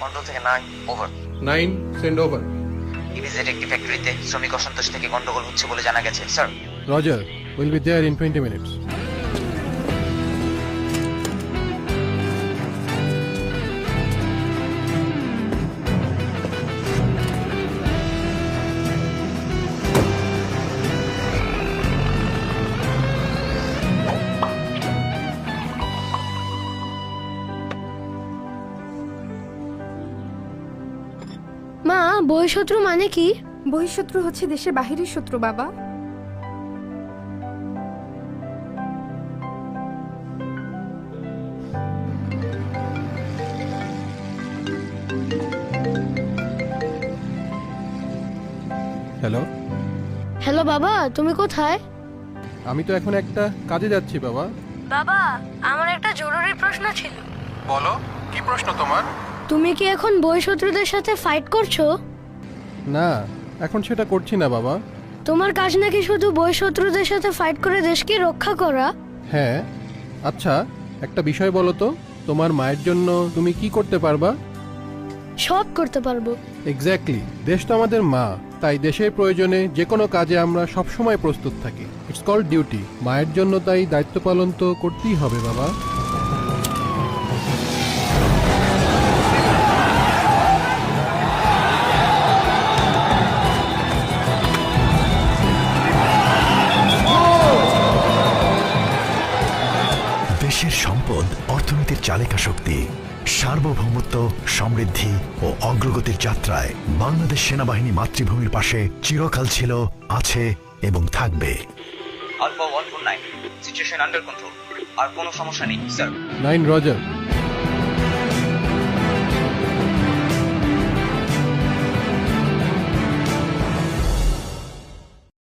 Control থেকে 9 over. 9 send over. Immediate একটি ফ্যাক্টরিতে শ্রমিক অসন্তোষ থেকে গন্ডগোল হচ্ছে বলে জানা গেছে sir. Roger, will be there in 20 minutes. মা, বহিঃশত্রু মানে কি? বহিঃশত্রু হচ্ছে দেশের বাহিরের শত্রু বাবা। হ্যালো, হ্যালো বাবা, তুমি কোথায়? আমি তো এখন একটা কাজে যাচ্ছি বাবা। বাবা, আমার একটা জরুরি প্রশ্ন ছিল। বলো, কি প্রশ্ন তোমার? তুমি কি এখন বহিঃশত্রুদের সাথে ফাইট করছো? না, এখন সেটা করছি না বাবা। তোমার কাজ নাকি শুধু বহিঃশত্রুদের সাথে ফাইট করে দেশকে রক্ষা করা? হ্যাঁ, আচ্ছা একটা বিষয় বলো তো, তোমার মায়ের জন্য তুমি কি করতে পারবা? সব করতে পারবো। এক্স্যাক্টলি, দেশ তো আমাদের মা, তাই দেশের প্রয়োজনে যে কোনো কাজে আমরা সবসময় প্রস্তুত থাকি। It's called duty. মায়ের জন্য তাই দায়িত্ব পালন তো করতেই হবে বাবা। দেশের সম্পদ অর্থনীতির চালিকা শক্তি। সার্বভৌমত্ব, সমৃদ্ধি ও অগ্রগতির যাত্রায় বাংলাদেশ সেনাবাহিনী মাতৃভূমির পাশে চিরকাল ছিল, আছে এবং থাকবে। Alpha 149 situation under control. আর কোনো সমস্যা নেই স্যার। 9 রজার।